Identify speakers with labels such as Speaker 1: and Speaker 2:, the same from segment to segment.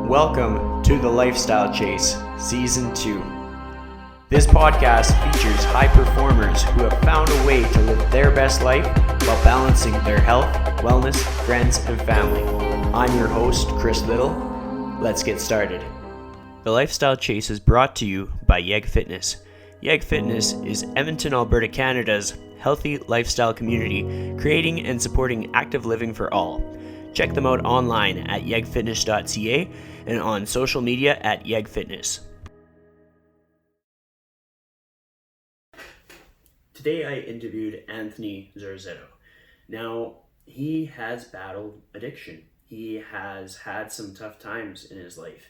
Speaker 1: Welcome to The Lifestyle Chase, Season 2. This podcast features high performers who have found a way to live their best life while balancing their health, wellness, friends, and family. I'm your host, Chris Little. Let's get started. The Lifestyle Chase is brought to you by Yeg Fitness. Yeg Fitness is Edmonton, Alberta, Canada's healthy lifestyle community, creating and supporting active living for all. Check them out online at yegfitness.ca and on social media at yegfitness. Today I interviewed Anthony Zorzetto. Now, he has battled addiction. He has had some tough times in his life.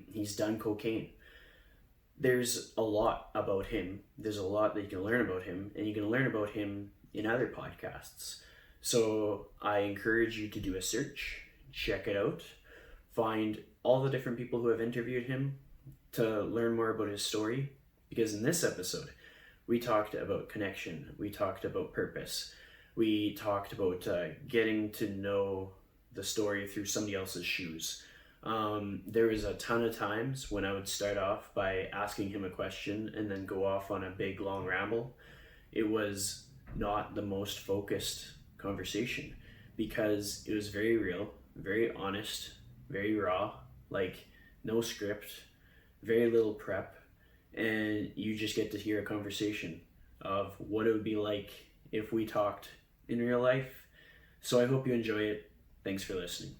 Speaker 1: He's done cocaine. There's a lot about him. There's a lot that you can learn about him, and you can learn about him in other podcasts. So I encourage you to do a search, check it out, find all the different people who have interviewed him to learn more about his story. Because in this episode, we talked about connection, we talked about purpose, we talked about getting to know the story through somebody else's shoes. There was a ton of times when I would start off by asking him a question and then go off on a big long ramble. It was not the most focused conversation because it was very real, very honest, very raw, like no script, very little prep, and you just get to hear a conversation of what it would be like if we talked in real life. So I hope you enjoy it. Thanks for listening.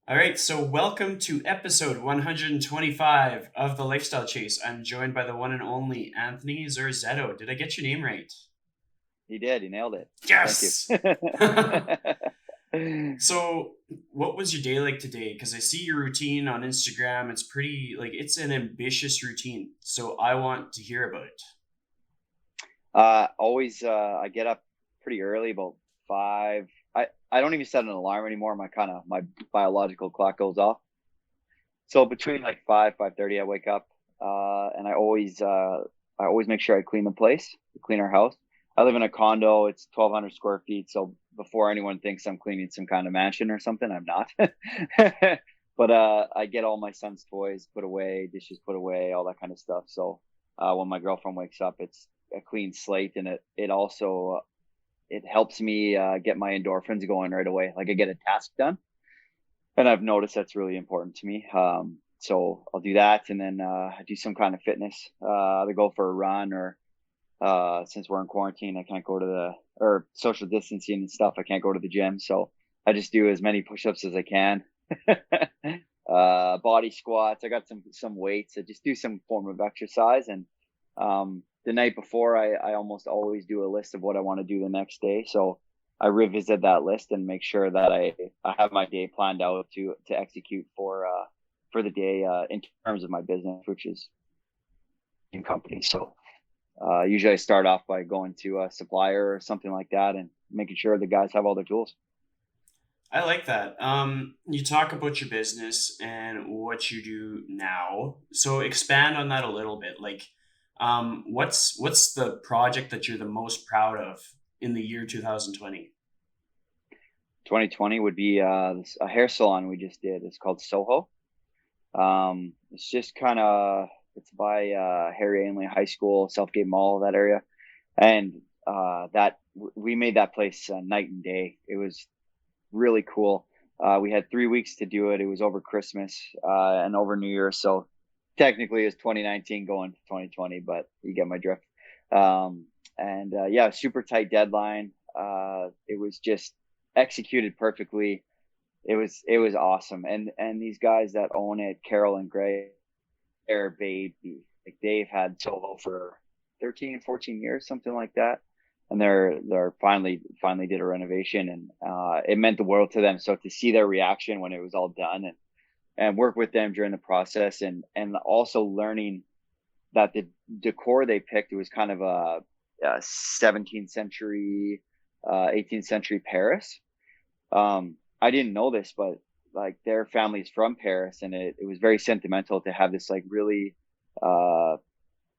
Speaker 1: All right, so welcome to episode 125 of The Lifestyle Chase. I'm joined by the one and only Anthony Zorzetto. Did I get your name right?
Speaker 2: You did. You nailed it.
Speaker 1: Yes!
Speaker 2: Thank you.
Speaker 1: So what was your day like today? Because I see your routine on Instagram. It's pretty, it's an ambitious routine. So I want to hear about it.
Speaker 2: I get up pretty early, about 5. I don't even set an alarm anymore. My biological clock goes off. So between like 5:30, I wake up, and I always make sure I clean the place, clean our house. I live in a condo. It's 1,200 square feet. So before anyone thinks I'm cleaning some kind of mansion or something, I'm not. But I get all my son's toys put away, dishes put away, all that kind of stuff. So when my girlfriend wakes up, it's a clean slate, and it also it helps me get my endorphins going right away. Like I get a task done, and I've noticed that's really important to me. So I'll do that, and then I do some kind of fitness. Either go for a run or. Since we're in quarantine, I can't go to or social distancing and stuff. I can't go to the gym. So I just do as many push-ups as I can. Body squats. I got some weights. I just do some form of exercise. And the night before, I almost always do a list of what I want to do the next day. So I revisit that list and make sure that I have my day planned out to execute for the day in terms of my business, which is in company. So usually I start off by going to a supplier or something like that and making sure the guys have all their tools.
Speaker 1: I like that. You talk about your business and what you do now. So expand on that a little bit. What's the project that you're the most proud of in the year 2020?
Speaker 2: 2020 would be a hair salon we just did. It's called Soho. It's just kind of, it's by Harry Ainley High School, Southgate Mall, that area. And we made that place night and day. It was really cool. We had 3 weeks to do it. It was over Christmas and over New Year. So technically it's 2019 going to 2020, but you get my drift. Super tight deadline. It was just executed perfectly. It was awesome. And these guys that own it, Carol and Gray, their baby. Like they've had Soho for 13, 14 years, something like that. And they're finally did a renovation, and it meant the world to them. So to see their reaction when it was all done and work with them during the process and also learning that the decor they picked, it was kind of a 17th century, 18th century Paris. I didn't know this, but like their family's from Paris, and it was very sentimental to have this like really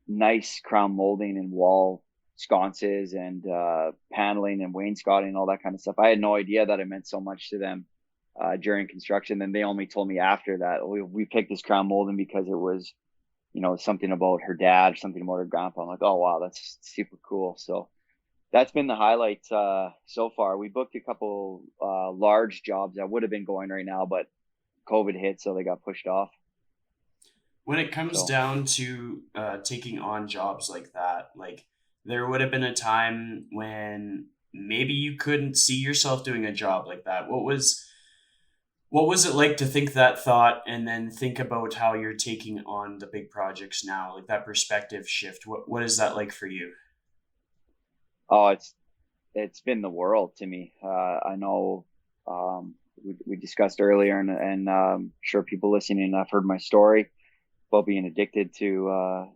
Speaker 2: nice crown molding and wall sconces and paneling and wainscoting and all that kind of stuff. I had no idea that it meant so much to them during construction. Then they only told me after that we picked this crown molding because it was, something about her dad, something about her grandpa. I'm like, oh wow, that's super cool. So that's been the highlight so far. We booked a couple large jobs that would have been going right now, but COVID hit, so they got pushed off.
Speaker 1: When it comes
Speaker 2: So,
Speaker 1: down to taking on jobs like that, like there would have been a time when maybe you couldn't see yourself doing a job like that. What was it like to think that thought and then think about how you're taking on the big projects now, like that perspective shift? What is that like for you?
Speaker 2: oh, it's been the world to me. I know we discussed earlier, and sure people listening have heard my story about being addicted to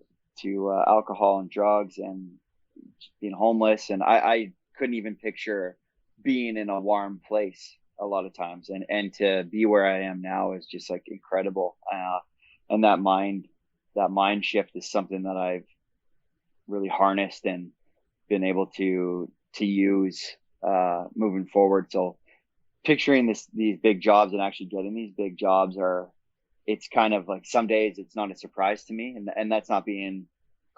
Speaker 2: alcohol and drugs and being homeless, and I couldn't even picture being in a warm place a lot of times, and to be where I am now is just like incredible. And that mind shift is something that I've really harnessed and been able to use moving forward. So picturing these big jobs and actually getting these big jobs it's kind of like some days it's not a surprise to me, and that's not being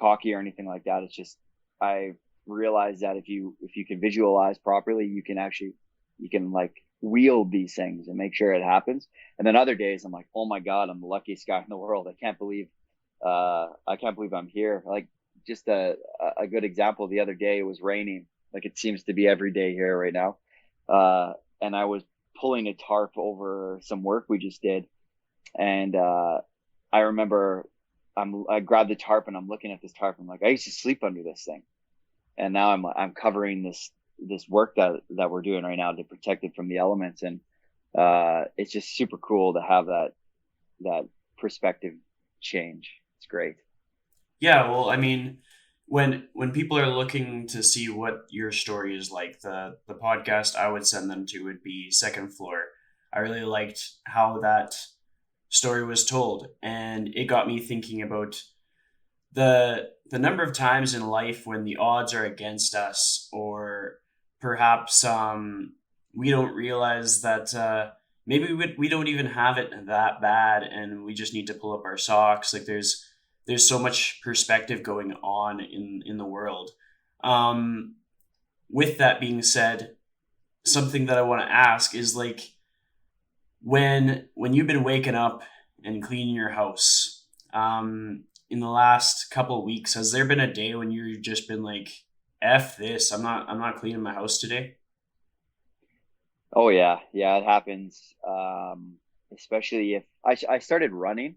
Speaker 2: cocky or anything like that. It's just I realize that if you can visualize properly, you can like wield these things and make sure it happens. And then other days I'm like, oh my god, I'm the luckiest guy in the world. I can't believe I'm here. Like just a good example, the other day it was raining like it seems to be every day here right now, and I was pulling a tarp over some work we just did, and I remember I grabbed the tarp and I'm looking at this tarp. I'm like, I used to sleep under this thing, and now I'm covering this work that we're doing right now to protect it from the elements, and it's just super cool to have that perspective change. It's great.
Speaker 1: Yeah, well, I mean, when people are looking to see what your story is like, the podcast I would send them to would be Second Floor. I really liked how that story was told, and it got me thinking about the number of times in life when the odds are against us, or perhaps we don't realize that maybe we don't even have it that bad, and we just need to pull up our socks. Like there's so much perspective going on in the world. Um, with that being said, something that I want to ask is like when you've been waking up and cleaning your house, in the last couple of weeks, has there been a day when you've just been like, "F this, I'm not cleaning my house today"?
Speaker 2: Oh yeah, it happens. Especially if I started running,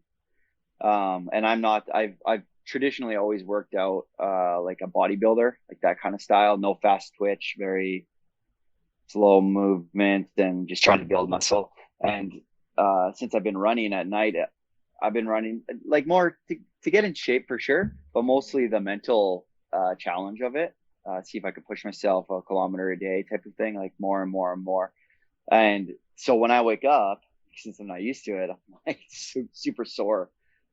Speaker 2: and I've traditionally always worked out like a bodybuilder, like that kind of style, no fast twitch, very slow movement, and just trying to build muscle. And since I've been running at night, I've been running like more to get in shape for sure, but mostly the mental challenge of it. See if I could push myself a kilometer a day type of thing, like more and more and more. And so when I wake up, since I'm not used to it, I'm like super sore.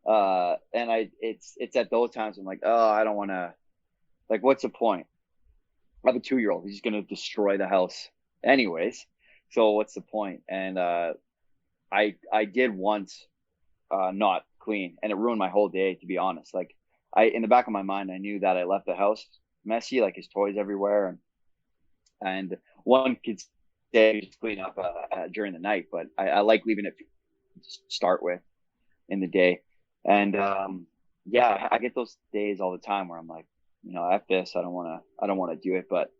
Speaker 2: And it's at those times I'm like, oh, I don't want to, like, what's the point? I have a 2-year-old. He's going to destroy the house anyways. So what's the point? And I did once not clean, and it ruined my whole day, to be honest. Like in the back of my mind, I knew that I left the house messy, like his toys everywhere, and one could say just clean up during the night, but I like leaving it to start with in the day. And yeah, I get those days all the time where I'm like, F this, I don't want to do it. But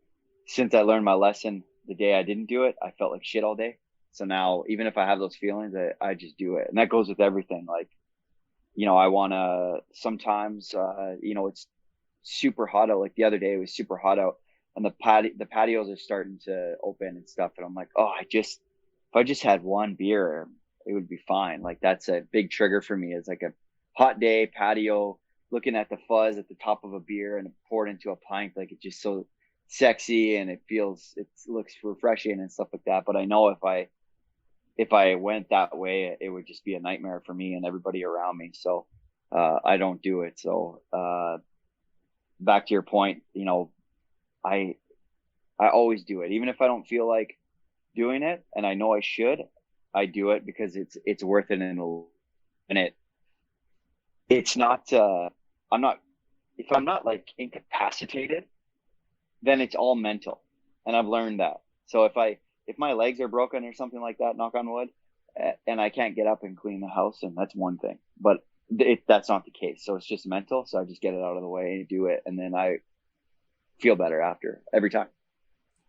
Speaker 2: since I learned my lesson the day I didn't do it, I felt like shit all day. So now, even if I have those feelings, I just do it. And that goes with everything. Like, I want to sometimes, it's super hot out. Like the other day, it was super hot out, and the patios are starting to open and stuff. And I'm like, oh, if I just had one beer, it would be fine. Like that's a big trigger for me. It's like a hot day patio, looking at the fuzz at the top of a beer and pour it into a pint. Like it's just so sexy, and it looks refreshing and stuff like that. But I know if I went that way, it would just be a nightmare for me and everybody around me. So I don't do it. So back to your point, I always do it, even if I don't feel like doing it, and I know I should. I do it because it's worth it and it's not I'm not if I'm not like incapacitated, then it's all mental. And I've learned that. So if my legs are broken or something like that, knock on wood, and I can't get up and clean the house, and that's one thing. But that's not the case. So it's just mental. So I just get it out of the way and do it, and then I feel better after every time.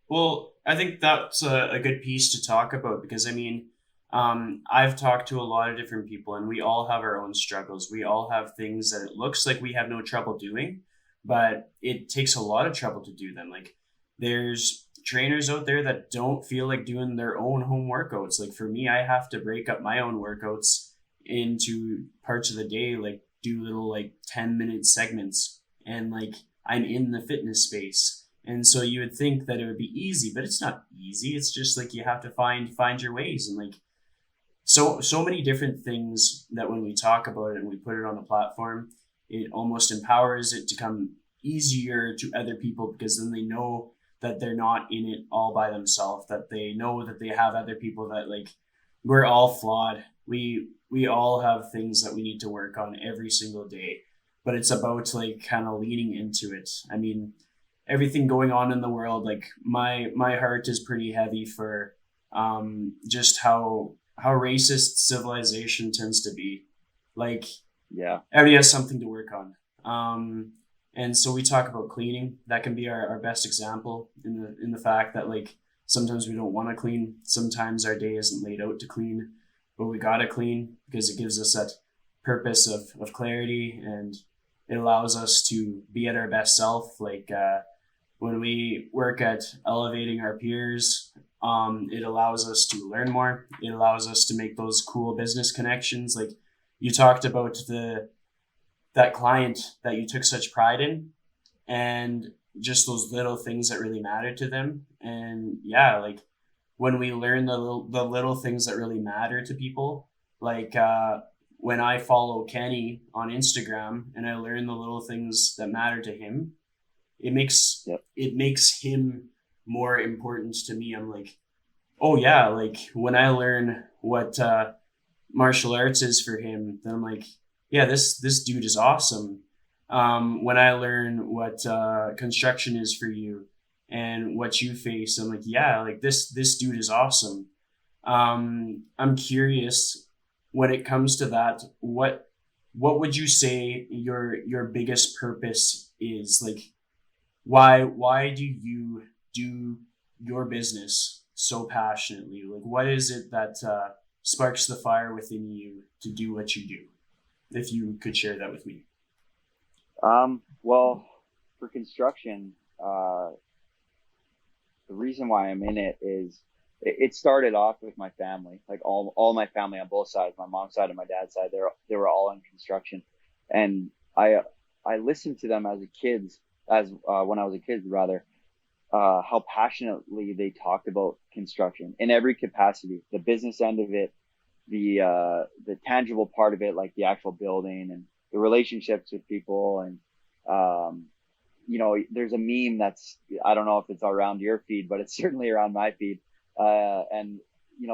Speaker 1: Well, I think that's a good piece to talk about because I mean, I've talked to a lot of different people and we all have our own struggles. We all have things that it looks like we have no trouble doing, but it takes a lot of trouble to do them. Like, there's trainers out there that don't feel like doing their own home workouts. Like, for me, I have to break up my own workouts into parts of the day, like, do little, like, 10-minute segments. And, like, I'm in the fitness space and so you would think that it would be easy, but it's not easy. It's just like you have to find your ways and like so many different things that when we talk about it and we put it on the platform, it almost empowers it to come easier to other people because then they know that they're not in it all by themselves, that they know that they have other people that like we're all flawed. We all have things that we need to work on every single day. But it's about like kind of leaning into it. I mean, everything going on in the world, like my heart is pretty heavy for just how racist civilization tends to be. Like
Speaker 2: Yeah.
Speaker 1: everybody has something to work on. And so we talk about cleaning. That can be our best example in the fact that like sometimes we don't want to clean. Sometimes our day isn't laid out to clean, but we gotta clean because it gives us that purpose of clarity and it allows us to be at our best self. Like when we work at elevating our peers, it allows us to learn more. It allows us to make those cool business connections. Like you talked about that client that you took such pride in, and just those little things that really matter to them. And yeah, like when we learn the little things that really matter to people, like when I follow Kenny on Instagram and I learn the little things that matter to him,
Speaker 2: Yep.
Speaker 1: it makes him more important to me. I'm like, oh yeah, like when I learn what martial arts is for him, then I'm like, yeah, this dude is awesome. When I learn what construction is for you and what you face, I'm like, yeah, like this dude is awesome. I'm curious when it comes to that, what would you say your biggest purpose is? Like why do you do your business so passionately? Like what is it that sparks the fire within you to do what you do? If you could share that with me.
Speaker 2: Well, for construction, the reason why I'm in it is it started off with my family, like all my family on both sides, my mom's side and my dad's side. They were all in construction, and I listened to them as a kids as when I was a kid rather, how passionately they talked about construction in every capacity, the business end of it, the tangible part of it, like the actual building and the relationships with people. And there's a meme that's, I don't know if it's around your feed, but it's certainly around my feed. And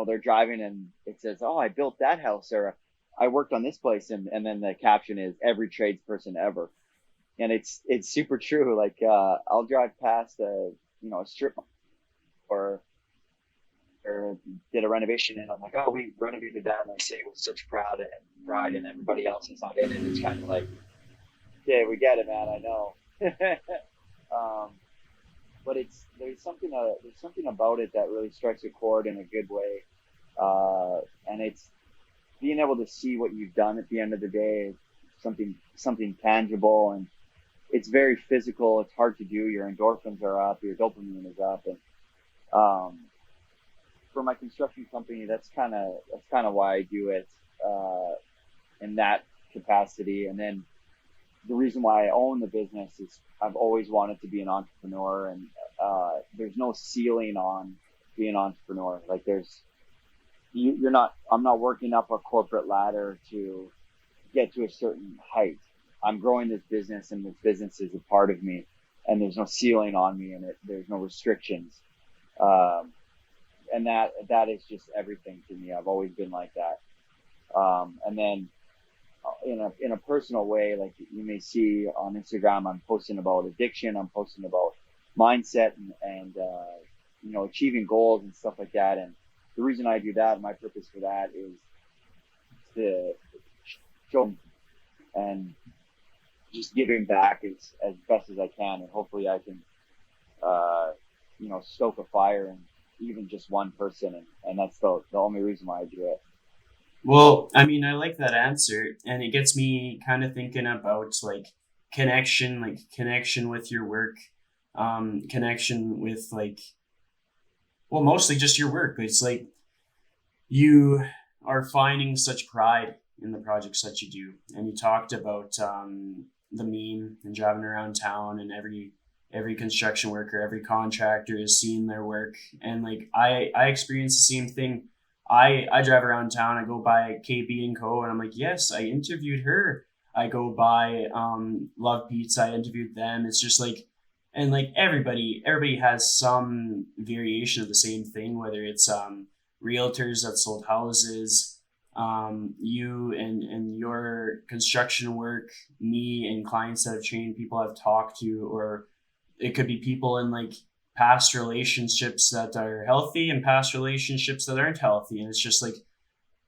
Speaker 2: they're driving and it says, "Oh, I built that house," or "I worked on this place," and then the caption is "every tradesperson ever." And it's super true. Like I'll drive past a strip or did a renovation and I'm like, "Oh, we renovated that," and I say it with such pride, and everybody else is not in it. It's kind of like, yeah, we get it, man. I know. um, but there's something about it that really strikes a chord in a good way, and it's being able to see what you've done at the end of the day, something tangible, and it's very physical. It's hard to do. Your endorphins are up, your dopamine is up, and um, for my construction company, that's kind of why I do it in that capacity. And then the reason why I own the business is I've always wanted to be an entrepreneur, and there's no ceiling on being an entrepreneur. Like you're not. I'm not working up a corporate ladder to get to a certain height. I'm growing this business, and this business is a part of me, and there's no ceiling on me, and there's no restrictions. Um, and that is just everything to me. I've always been like that. And then in a personal way, like you may see on Instagram, I'm posting about addiction, I'm posting about mindset and achieving goals and stuff like that. And the reason I do that, my purpose for that is to show and just giving back as best as I can, and hopefully I can stoke a fire in even just one person, and that's the only reason why I do it.
Speaker 1: Well, I mean, I like that answer, and it gets me kind of thinking about like connection with your work, connection with well, mostly just your work. It's like you are finding such pride in the projects that you do, and you talked about the meme and driving around town, and every construction worker, every contractor is seeing their work, and like I experience the same thing. I drive around town. I go by KB and Co. and I'm like, yes, I interviewed her. I go by Love Pizza. I interviewed them. It's just like, and like everybody has some variation of the same thing, whether it's realtors that sold houses, you and your construction work, me and clients that have trained, people I've talked to, or it could be people in like past relationships that are healthy and past relationships that aren't healthy. And it's just like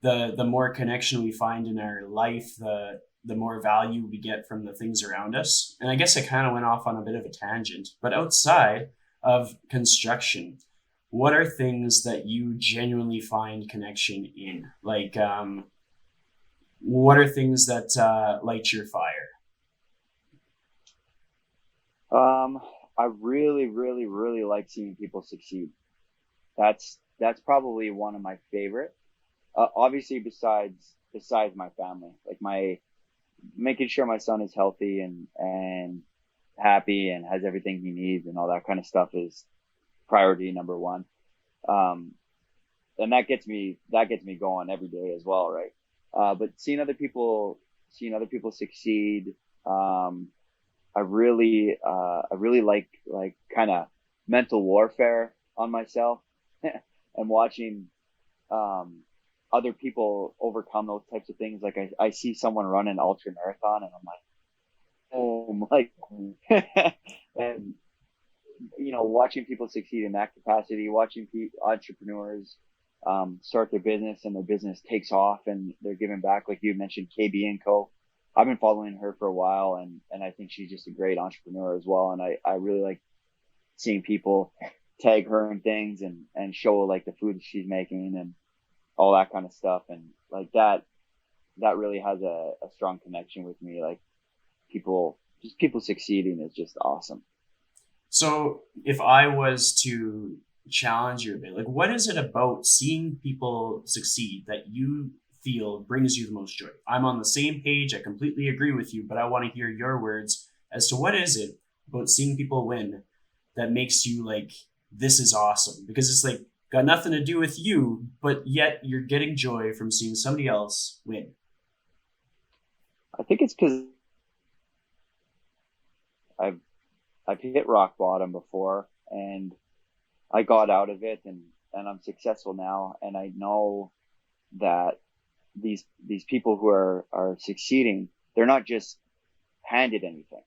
Speaker 1: the more connection we find in our life, the more value we get from the things around us. And I guess I kind of went off on a bit of a tangent, but outside of construction, what are things that you genuinely find connection in? Like, what are things that light your fire?
Speaker 2: Um, I really, really, really like seeing people succeed. That's probably one of my favorite. Obviously, besides my family, like my making sure my son is healthy and happy and has everything he needs and all that kind of stuff is priority number one. Um, and that gets me going every day as well, right? But seeing other people succeed, I really like kind of mental warfare on myself and watching um other people overcome those types of things. Like I see someone run an ultra marathon and I'm like, oh my, and watching people succeed in that capacity, watching entrepreneurs start their business and their business takes off and they're giving back. Like you mentioned, KB and Co. I've been following her for a while, and I think she's just a great entrepreneur as well. And I really like seeing people tag her in things and show like the food she's making and all that kind of stuff. And like that really has a strong connection with me. Like people succeeding is just awesome.
Speaker 1: So, if I was to challenge you a bit, like, what is it about seeing people succeed that you feel brings you the most joy? I'm on the same page. I completely agree with you, but I want to hear your words as to what is it about seeing people win that makes you like, this is awesome? Because it's like, got nothing to do with you, but yet you're getting joy from seeing somebody else win.
Speaker 2: I think it's because I've I've hit rock bottom before and I got out of it and I'm successful now. And I know that these people who are succeeding, they're not just handed anything.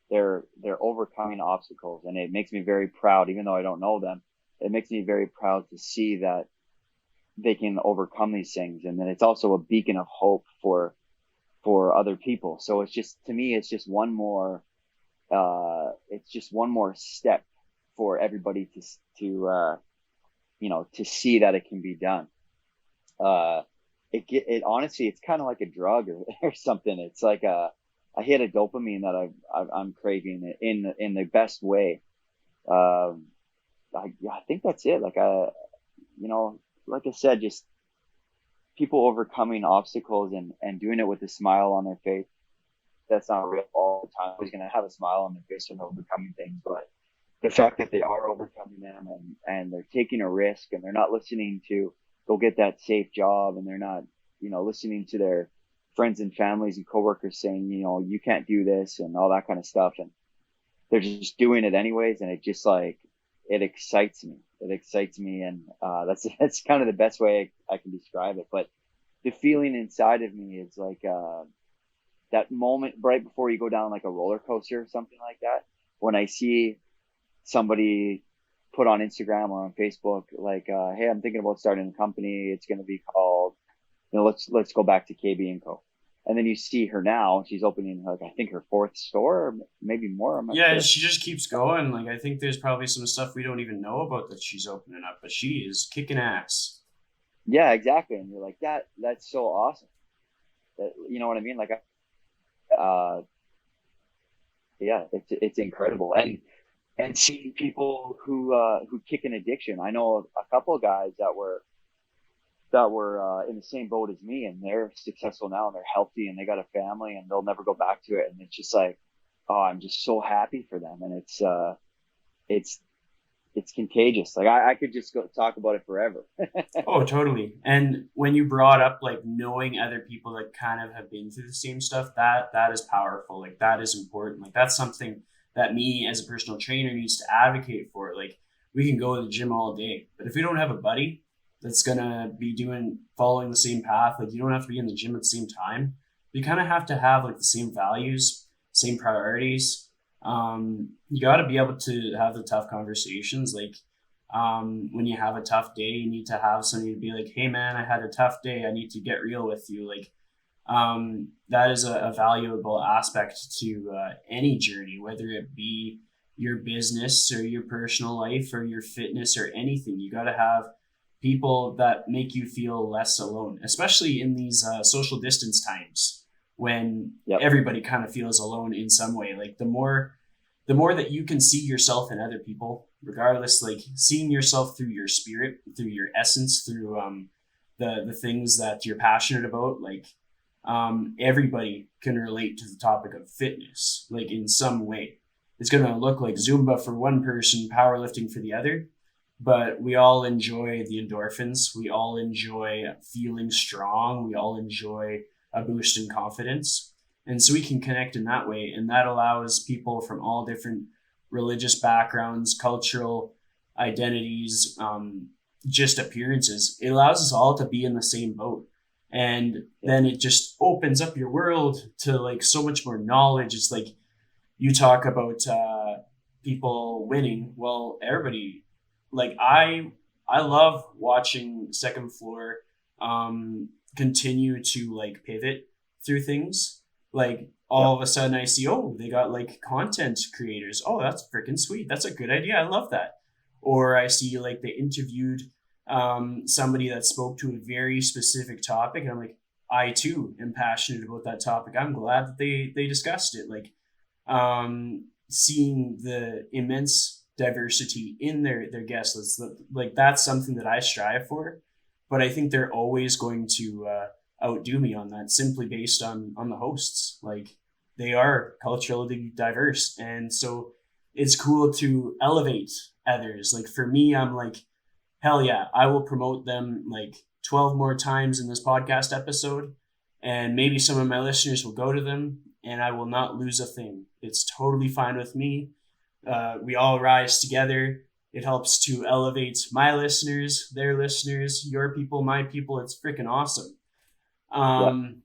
Speaker 2: They're overcoming obstacles, and it makes me very proud, even though I don't know them. It makes me very proud to see that they can overcome these things. And then it's also a beacon of hope for other people. So it's just, to me, it's just one more step for everybody to see that it can be done. It honestly, it's kind of like a drug or something. It's like I hit a dopamine that I'm craving in the best way. Um, I think that's it. You know, like I said, just people overcoming obstacles and doing it with a smile on their face. That's not real all the time. Always going to have a smile on their face when overcoming things, but the fact that they are overcoming them and they're taking a risk and they're not listening to go get that safe job, and they're not, listening to their friends and families and coworkers saying, you can't do this and all that kind of stuff. And they're just doing it anyways. And it just like, it excites me. It excites me, and that's kind of the best way I can describe it. But the feeling inside of me is like that moment right before you go down like a roller coaster or something like that. When I see somebody put on Instagram or on Facebook, like, "Hey, I'm thinking about starting a company. It's going to be called, let's go back to KB and Co." And then you see her now; she's opening, like, I think her fourth store, or maybe more. I'm not
Speaker 1: Yeah,
Speaker 2: sure.
Speaker 1: she just keeps going. Like I think there's probably some stuff we don't even know about that she's opening up, but she is kicking ass.
Speaker 2: Yeah, exactly. And you're like, that's so awesome. That, you know what I mean? Like, uh, yeah, it's incredible. And seeing people who kick an addiction. I know a couple of guys that were in the same boat as me, and they're successful now, and they're healthy, and they got a family, and they'll never go back to it. And it's just like, oh, I'm just so happy for them, and it's it's contagious. Like, I could just go talk about it forever.
Speaker 1: Oh, totally. And when you brought up like knowing other people that kind of have been through the same stuff, that is powerful. Like that is important. Like that's something that me as a personal trainer needs to advocate for. Like we can go to the gym all day, but if we don't have a buddy that's gonna be doing following the same path, like you don't have to be in the gym at the same time. You kind of have to have like the same values, same priorities. You got to be able to have the tough conversations. Like when you have a tough day, you need to have somebody to be like, "Hey, man, I had a tough day. I need to get real with you." Like that is a valuable aspect to any journey, whether it be your business or your personal life or your fitness or anything. You got to have people that make you feel less alone, especially in these social distance times when
Speaker 2: Yep.
Speaker 1: everybody kind of feels alone in some way. Like the more that you can see yourself in other people, regardless, like seeing yourself through your spirit, through your essence, through the things that you're passionate about, like everybody can relate to the topic of fitness, like in some way. It's going to look like Zumba for one person, powerlifting for the other, but we all enjoy the endorphins. We all enjoy feeling strong. We all enjoy a boost in confidence. And so we can connect in that way. And that allows people from all different religious backgrounds, cultural identities, just appearances. It allows us all to be in the same boat. And
Speaker 2: Yep.
Speaker 1: then it just opens up your world to like so much more knowledge. It's like you talk about people winning. Well, everybody, like I love watching Second Floor continue to like pivot through things. Like all
Speaker 2: Yep.
Speaker 1: of a sudden I see, oh, they got like content creators. Oh, that's freaking sweet. That's a good idea. I love that. Or I see like they interviewed somebody that spoke to a very specific topic, and I'm like, I too am passionate about that topic. I'm glad that they discussed it. Like seeing the immense diversity in their guest lists, like that's something that I strive for. But I think they're always going to outdo me on that simply based on the hosts. Like they are culturally diverse, and so it's cool to elevate others. Like for me, I'm like, hell yeah, I will promote them like 12 more times in this podcast episode, and maybe some of my listeners will go to them, and I will not lose a thing. It's totally fine with me. We all rise together. It helps to elevate my listeners, their listeners, your people, my people. It's freaking awesome.
Speaker 2: Yep.
Speaker 1: Um,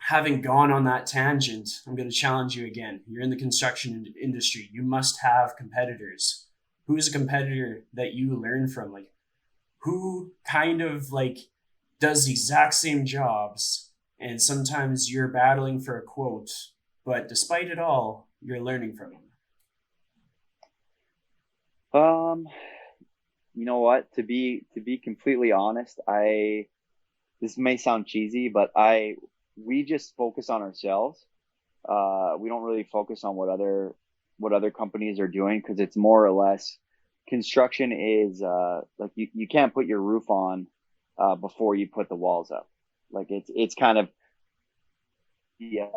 Speaker 1: Having gone on that tangent, I'm going to challenge you again. You're in the construction industry. You must have competitors. Who is a competitor that you learn from? Like, who kind of like does the exact same jobs, and sometimes you're battling for a quote, but despite it all, you're learning from them.
Speaker 2: Um, you know what? To be completely honest, I this may sound cheesy, but I we just focus on ourselves. We don't really focus on what other companies are doing, because it's more or less construction is like you can't put your roof on before you put the walls up. Like it's kind of yeah,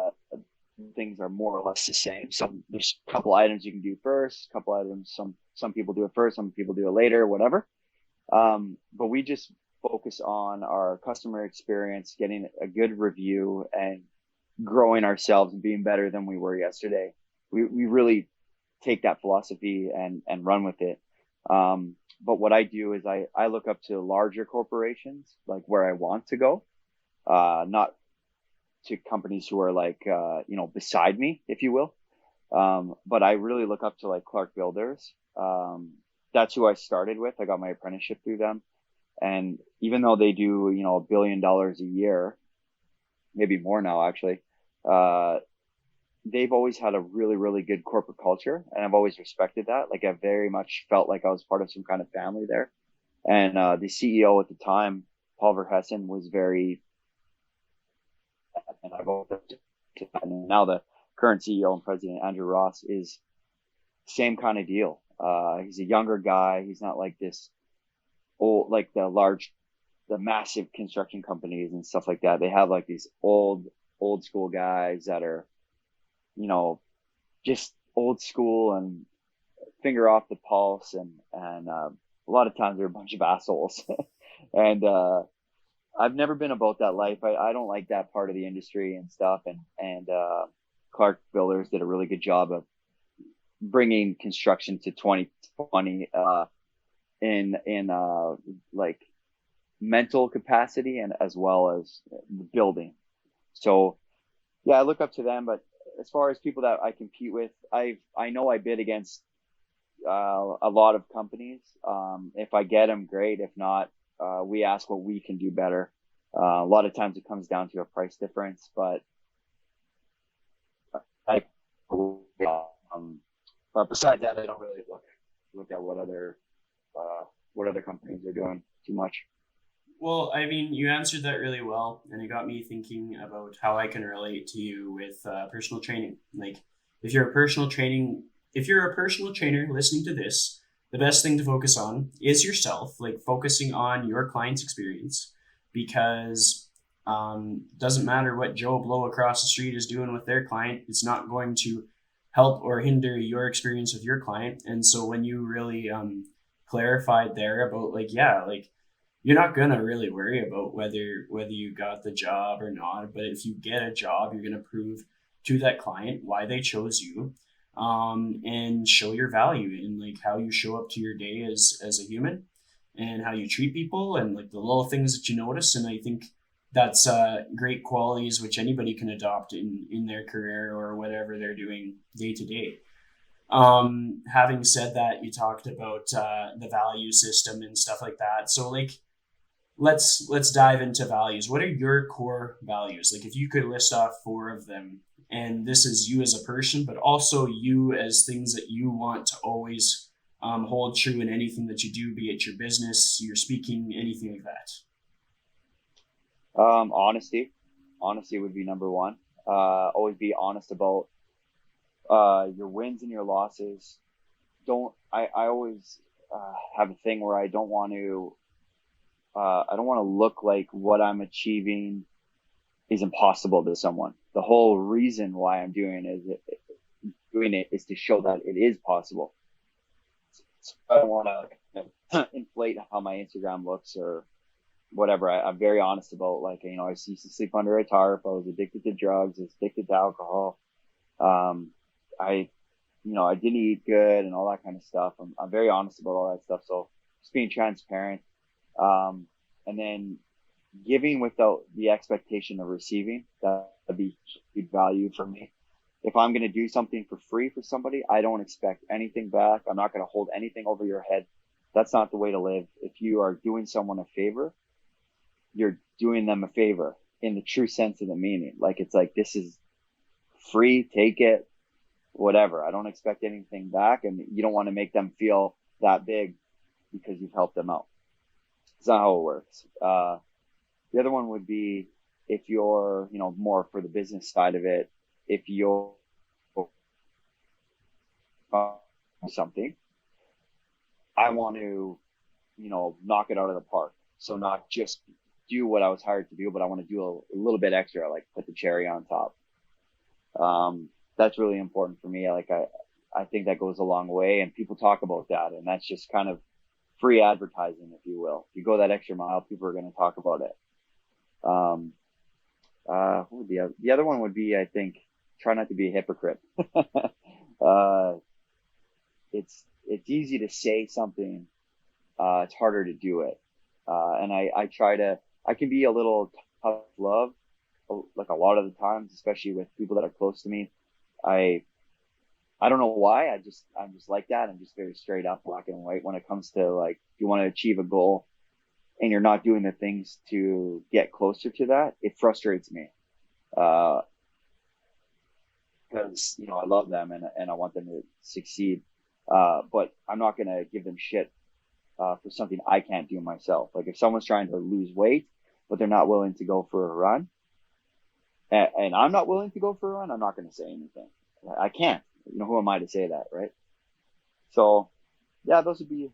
Speaker 2: things are more or less the same. There's a couple items you can do first, a couple items some people do it first, some people do it later, whatever. But we just focus on our customer experience, getting a good review, and growing ourselves and being better than we were yesterday. We really take that philosophy and run with it. but what I do is I look up to larger corporations, like where I want to go, not to companies who are like, beside me, if you will. But I really look up to like Clark Builders. That's who I started with. I got my apprenticeship through them. And even though they do, $1 billion a year, maybe more now actually, uh, they've always had a really, really good corporate culture. And I've always respected that. Like I very much felt like I was part of some kind of family there. And the CEO at the time, Paul Verhessen, was very, and I've always, and now the current CEO and president, Andrew Ross, is same kind of deal. He's a younger guy. He's not like this old, like the massive construction companies and stuff like that. They have like these old school guys that are, just old school and finger off the pulse. And a lot of times they're a bunch of assholes. And, I've never been about that life. I don't like that part of the industry and stuff. And Clark Builders did a really good job of bringing construction to 2020, in like mental capacity and as well as the building. So yeah, I look up to them. But as far as people that I compete with, I know I bid against a lot of companies. If I get them, great. If not, we ask what we can do better. A lot of times it comes down to a price difference, but I, but besides that, I don't really look at what other companies are doing too much.
Speaker 1: Well, I mean, you answered that really well, and it got me thinking about how I can relate to you with personal training. Like, if you're a personal training, if you're a personal trainer listening to this, the best thing to focus on is yourself, like focusing on your client's experience, because doesn't matter what Joe Blow across the street is doing with their client, it's not going to help or hinder your experience with your client. And so when you really clarified there about like, yeah, like you're not gonna really worry about whether you got the job or not, but if you get a job, you're gonna prove to that client why they chose you, and show your value in like how you show up to your day as a human, and how you treat people, and like the little things that you notice. And I think that's great qualities which anybody can adopt in their career or whatever they're doing day to day. Having said that, you talked about the value system and stuff like that. So like let's dive into values. What are your core values? Like if you could list off four of them, and this is you as a person, but also you as things that you want to always hold true in anything that you do, be it your business, your speaking, anything like that.
Speaker 2: Honesty would be number one. Always be honest about your wins and your losses. I always have a thing where I don't want to look like what I'm achieving is impossible to someone. The whole reason why I'm doing it is to show that it is possible. So I don't want to inflate how my Instagram looks or whatever. I'm very honest about, like, I used to sleep under a tarp. I was addicted to drugs. I was addicted to alcohol. I, I didn't eat good and all that kind of stuff. I'm very honest about all that stuff. So just being transparent, and then giving without the expectation of receiving, that'd be good value for me. If I'm going to do something for free for somebody, I don't expect anything back. I'm not going to hold anything over your head. That's not the way to live. If you are doing someone a favor, you're doing them a favor in the true sense of the meaning. Like, it's like, this is free, take it, whatever. I don't expect anything back. And you don't want to make them feel that big because you've helped them out. It's not how it works. The other one would be, if you're, more for the business side of it, if you're something, I want to, knock it out of the park. So not just do what I was hired to do, but I want to do a little bit extra, like put the cherry on top. That's really important for me. I think that goes a long way, and people talk about that, and that's just kind of free advertising, if you will. If you go that extra mile, people are going to talk about it. What would the other one would be, I think, try not to be a hypocrite. uh, it's easy to say something it's harder to do it. And I try to, I can be a little tough love, like a lot of the times, especially with people that are close to me. I, I don't know why. I'm just like that. I'm just very straight up, black and white when it comes to like, if you want to achieve a goal and you're not doing the things to get closer to that, it frustrates me. Uh, because, you know, I love them and I want them to succeed. But I'm not going to give them shit for something I can't do myself. Like if someone's trying to lose weight, but they're not willing to go for a run, and I'm not willing to go for a run, I'm not going to say anything. I can't. You know, who am I to say that, right? So, yeah, those would be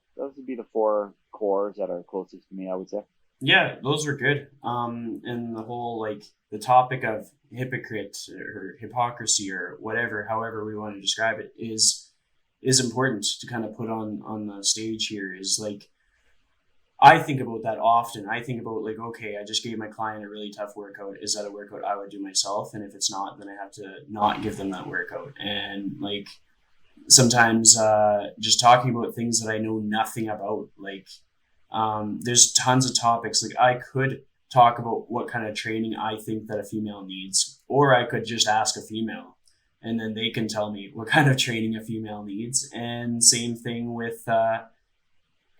Speaker 2: the four cores that are closest to me, I would say.
Speaker 1: Yeah, those were good. And the whole like the topic of hypocrite or hypocrisy or whatever, however we want to describe it, is important to kind of put on the stage here. Is like I think about that often. I think about like, okay, I just gave my client a really tough workout. Is that a workout I would do myself? And if it's not, then I have to not give them that workout. And like sometimes just talking about things that I know nothing about, like there's tons of topics. Like I could talk about what kind of training I think that a female needs, or I could just ask a female and then they can tell me what kind of training a female needs. And same thing with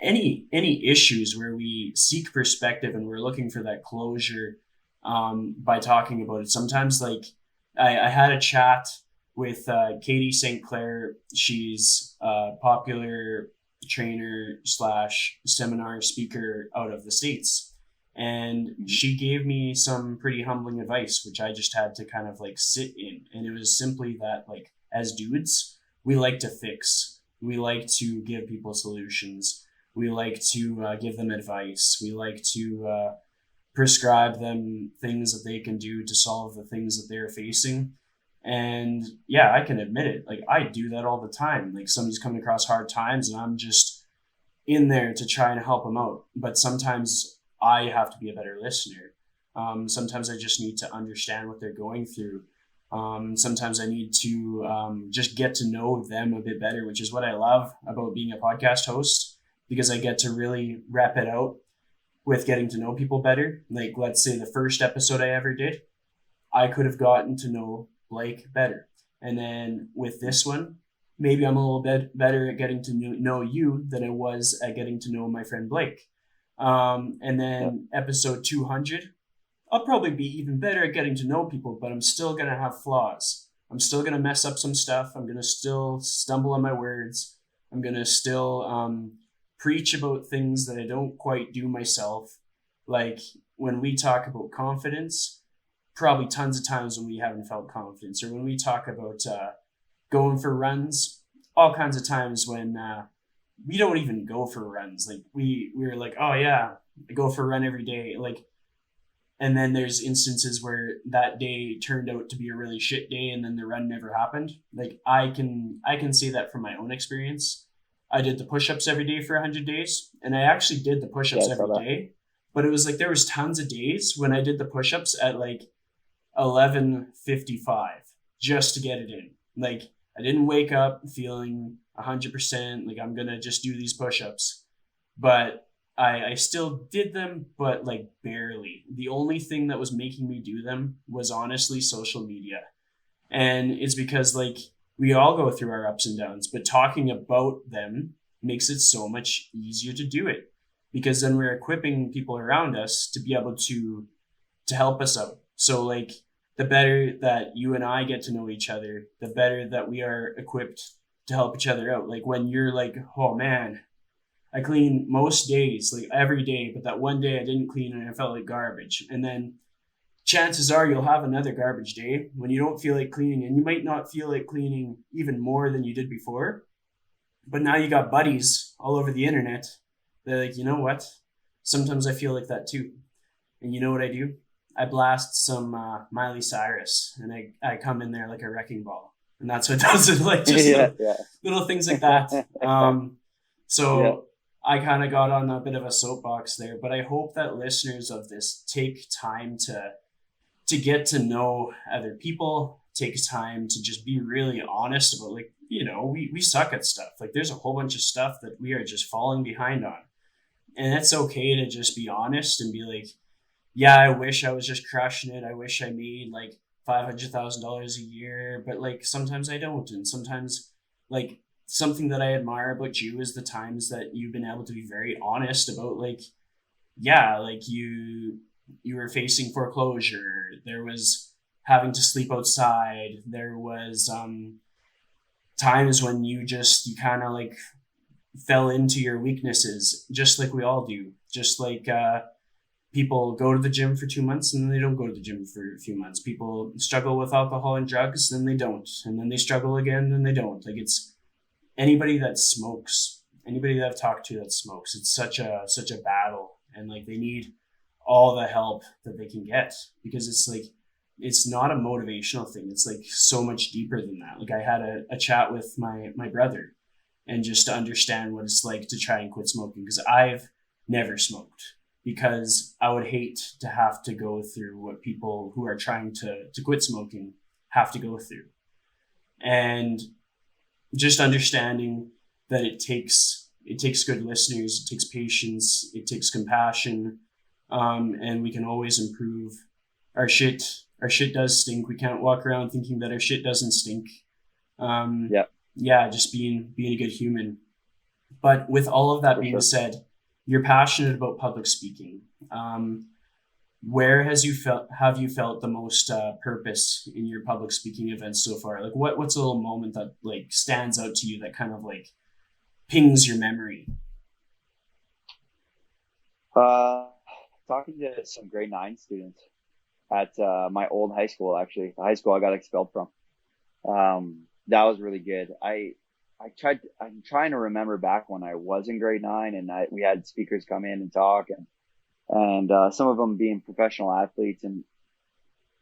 Speaker 1: any issues where we seek perspective and we're looking for that closure by talking about it. Sometimes, like I had a chat with Katie St. Clair. She's a popular trainer slash seminar speaker out of the States. And she gave me some pretty humbling advice, which I just had to kind of like sit in. And it was simply that, like, as dudes, we like to fix, we like to give people solutions, we like to give them advice, we like to prescribe them things that they can do to solve the things that they're facing. And yeah, I can admit it. Like I do that all the time. Like somebody's coming across hard times and I'm just in there to try and help them out. But sometimes I have to be a better listener. Sometimes I just need to understand what they're going through. Sometimes I need to just get to know them a bit better, which is what I love about being a podcast host, because I get to really rep it out with getting to know people better. Like, let's say the first episode I ever did, I could have gotten to know Blake better. And then with this one, maybe I'm a little bit better at getting to know you than I was at getting to know my friend Blake. And then episode 200, I'll probably be even better at getting to know people, but I'm still going to have flaws. I'm still going to mess up some stuff. I'm going to still stumble on my words. I'm going to still preach about things that I don't quite do myself. Like when we talk about confidence, probably tons of times when we haven't felt confidence, or when we talk about going for runs, all kinds of times when we don't even go for runs. Like we're like, oh yeah, I go for a run every day. Like, and then there's instances where that day turned out to be a really shit day and then the run never happened. Like I can say that from my own experience. I did the push-ups every day for 100 days, and I actually did the push-ups every day. But it was like there was tons of days when I did the push-ups at like 11:55 just to get it in. Like I didn't wake up feeling 100% like I'm gonna just do these push-ups, but I still did them, but like barely. The only thing that was making me do them was honestly social media. And it's because like we all go through our ups and downs, but talking about them makes it so much easier to do it, because then we're equipping people around us to be able to help us out. So like the better that you and I get to know each other, the better that we are equipped to help each other out. Like when you're like, oh man, I clean most days, like every day, but that one day I didn't clean and I felt like garbage. And then chances are you'll have another garbage day when you don't feel like cleaning, and you might not feel like cleaning even more than you did before. But now you got buddies all over the internet. They're like, you know what? Sometimes I feel like that too. And you know what I do? I blast some Miley Cyrus, and I come in there like a wrecking ball. And that's what does it, like just little things like that. So I kind of got on a bit of a soapbox there, but I hope that listeners of this take time to get to know other people, take time to just be really honest about, like, you know, we suck at stuff. Like there's a whole bunch of stuff that we are just falling behind on. And it's okay to just be honest and be like, yeah, I wish I was just crushing it. I wish I made like $500,000 a year, but like sometimes I don't. And sometimes, like, something that I admire about you is the times that you've been able to be very honest about, like, yeah, like you were facing foreclosure. There was having to sleep outside. There was times when you kind of like fell into your weaknesses, just like we all do. Just like people go to the gym for 2 months and then they don't go to the gym for a few months. People struggle with alcohol and drugs, then they don't, and then they struggle again, then they don't. Like, it's anybody that smokes, anybody that I've talked to that smokes, it's such a battle, and like they need all the help that they can get, because it's like it's not a motivational thing. It's like so much deeper than that. Like, I had a chat with my brother, and just to understand what it's like to try and quit smoking, because I've never smoked, because I would hate to have to go through what people who are trying to quit smoking have to go through. And just understanding that it takes good listeners, it takes patience, it takes compassion, and we can always improve. Our shit our shit does stink. We can't walk around thinking that our shit doesn't stink. Um,
Speaker 2: Yeah,
Speaker 1: yeah, just being a good human. But with all of that
Speaker 2: for
Speaker 1: being
Speaker 2: sure.
Speaker 1: said, you're passionate about public speaking. Where has you felt have you felt the most purpose in your public speaking events so far? Like, what's a little moment that like stands out to you that kind of like pings your memory?
Speaker 2: Uh, Talking to some grade 9 students at my old high school, actually, the high school I got expelled from. That was really good. I'm trying to remember back when I was in grade 9 and we had speakers come in and talk, and some of them being professional athletes, and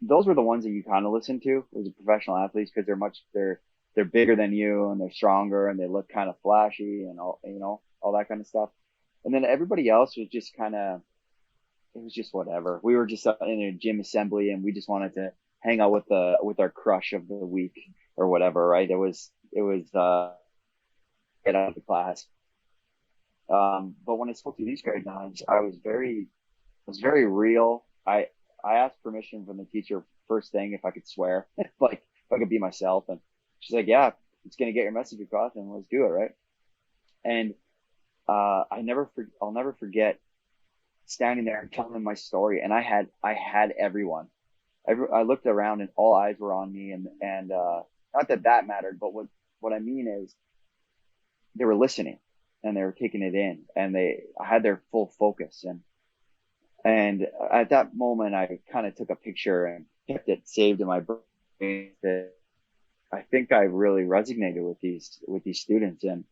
Speaker 2: those were the ones that you kind of listen to as the professional athletes, because they're bigger than you and they're stronger and they look kind of flashy and all, all that kind of stuff. And then everybody else was just kind of, it was just whatever. We were just in a gym assembly and we just wanted to hang out with our crush of the week or whatever, right? It was get out of the class. But when I spoke to these grade 9s, I was very real. I asked permission from the teacher first thing if I could swear, like if I could be myself, and she's like, "Yeah, it's gonna get your message across, and let's do it, right?" And I'll never forget standing there and telling them my story, and I had everyone. I looked around, and all eyes were on me, and not that that mattered, but what I mean is they were listening and they were taking it in, and I had their full focus. And at that moment, I kind of took a picture and kept it saved in my brain. That I think I really resonated with these students, and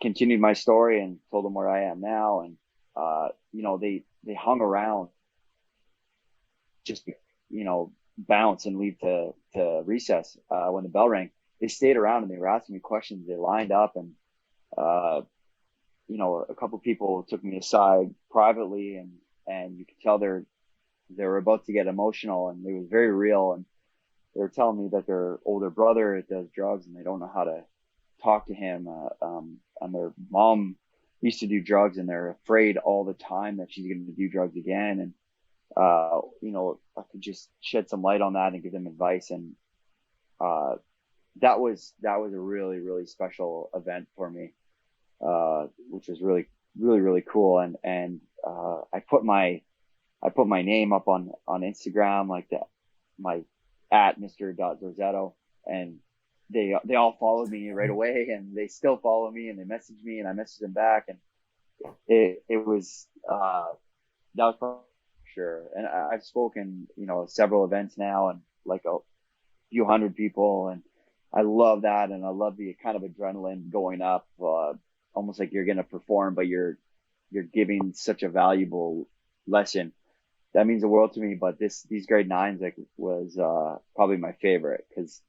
Speaker 2: continued my story and told them where I am now. And they hung around, just bounce and leave to recess when the bell rang. They stayed around and they were asking me questions. They lined up, and uh, a couple of people took me aside privately, and you could tell they were about to get emotional, and it was very real. And they were telling me that their older brother does drugs and they don't know how to talk to him. And their mom used to do drugs and they're afraid all the time that she's going to do drugs again. And I could just shed some light on that and give them advice. And uh, that was a really, really special event for me, which was really, really, really cool. And I put my name up on Instagram, like that, my at Mr. Zorzetto, and they all followed me right away, and they still follow me, and they message me, and I message them back, and it was that was for sure. And I've spoken, several events now, and like a few hundred people, and I love that, and I love the kind of adrenaline going up, almost like you're gonna perform, but you're giving such a valuable lesson. That means the world to me. But these grade 9s like was probably my favorite, because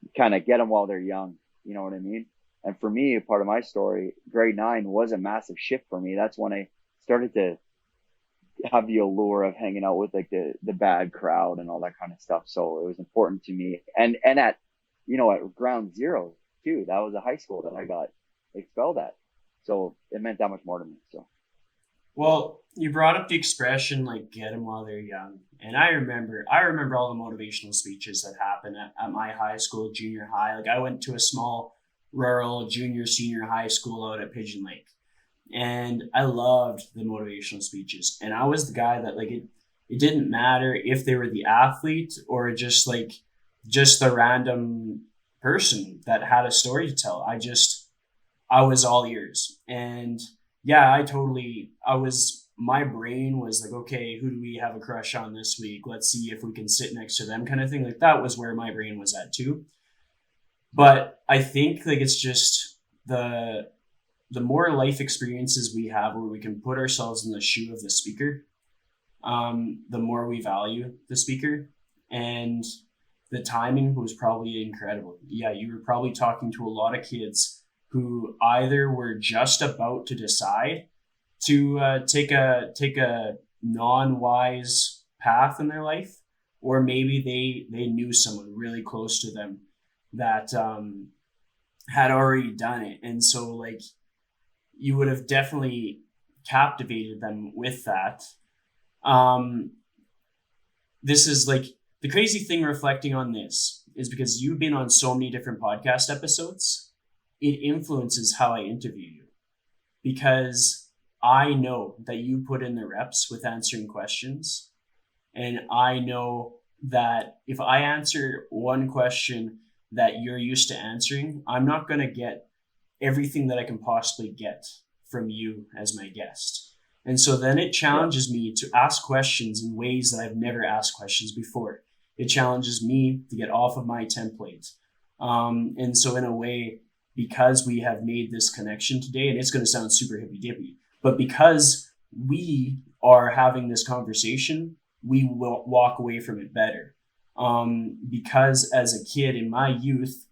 Speaker 2: you kind of get them while they're young. You know what I mean? And for me, part of my story, grade 9 was a massive shift for me. That's when I started to have the allure of hanging out with like the bad crowd and all that kind of stuff. So it was important to me. And at ground zero too. That was a high school that I got expelled at. So it meant that much more to me. So
Speaker 1: Well, you brought up the expression like "get them while they're young," and I remember all the motivational speeches that happened at my high school, junior high. Like I went to a small rural junior senior high school out at Pigeon Lake, and I loved the motivational speeches. And I was the guy that like it didn't matter if they were the athlete or just the random person that had a story to tell. I was all ears. And yeah, my brain was like, okay, who do we have a crush on this week? Let's see if we can sit next to them kind of thing. Like that was where my brain was at too. But I think like it's just the more life experiences we have where we can put ourselves in the shoe of the speaker, the more we value the speaker. And the timing was probably incredible. Yeah, you were probably talking to a lot of kids who either were just about to decide to take a non-wise path in their life, or maybe they knew someone really close to them that had already done it, and so like you would have definitely captivated them with that. Um, this is like the crazy thing reflecting on this is because you've been on so many different podcast episodes, it influences how I interview you because I know that you put in the reps with answering questions. And I know that if I answer one question that you're used to answering, I'm not going to get everything that I can possibly get from you as my guest. And so then it challenges me to ask questions in ways that I've never asked questions before. It challenges me to get off of my template. And so in a way, because we have made this connection today, and it's going to sound super hippy dippy, but because we are having this conversation, we will walk away from it better. Because as a kid in my youth,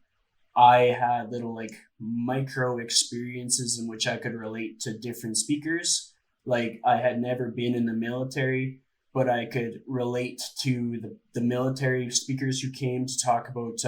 Speaker 1: I had little like micro experiences in which I could relate to different speakers. Like I had never been in the military, but I could relate to the military speakers who came to talk about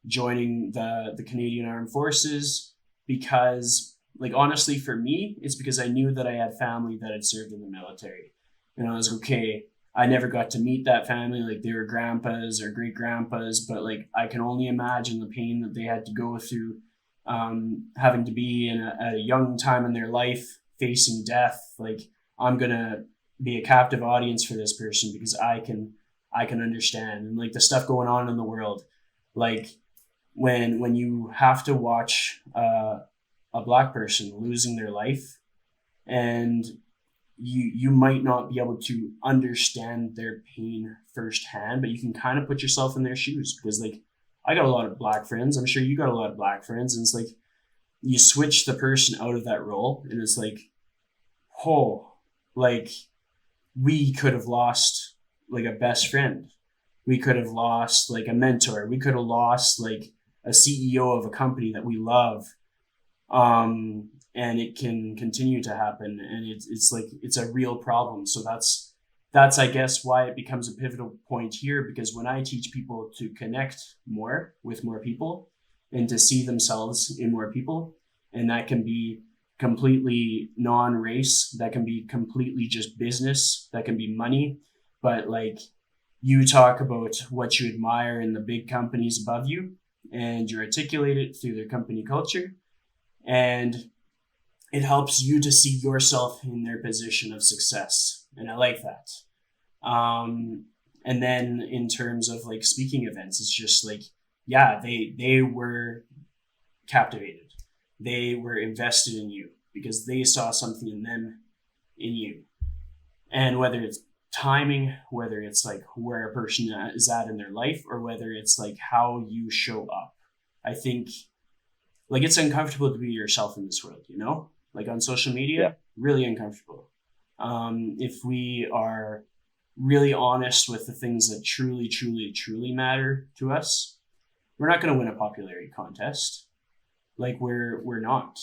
Speaker 1: joining the Canadian Armed Forces because like honestly for me, it's because I knew that I had family that had served in the military. And I was okay. I never got to meet that family, like they were grandpas or great grandpas, but like I can only imagine the pain that they had to go through, having to be at a young time in their life facing death. Like I'm gonna be a captive audience for this person because I can understand and like the stuff going on in the world, like when you have to watch a black person losing their life and you might not be able to understand their pain firsthand, but you can kind of put yourself in their shoes because like I got a lot of black friends. I'm sure you got a lot of black friends. And it's like you switch the person out of that role and it's like, oh, like we could have lost like a best friend. We could have lost like a mentor. We could have lost like a CEO of a company that we love. And it can continue to happen. And it's like, it's a real problem. So that's, I guess, why it becomes a pivotal point here, because when I teach people to connect more with more people and to see themselves in more people, and that can be completely non-race, that can be completely just business, that can be money, but like you talk about what you admire in the big companies above you and you articulate it through their company culture, and it helps you to see yourself in their position of success. And I like that. And then in terms of like speaking events, it's just like, yeah, they were captivated. They were invested in you because they saw something in them, in you. And whether it's timing, whether it's like where a person is at in their life, or whether it's like how you show up, I think like it's uncomfortable to be yourself in this world, you know, like on social media, really uncomfortable. If we are really honest with the things that truly, truly, truly matter to us, we're not going to win a popularity contest. Like we're not.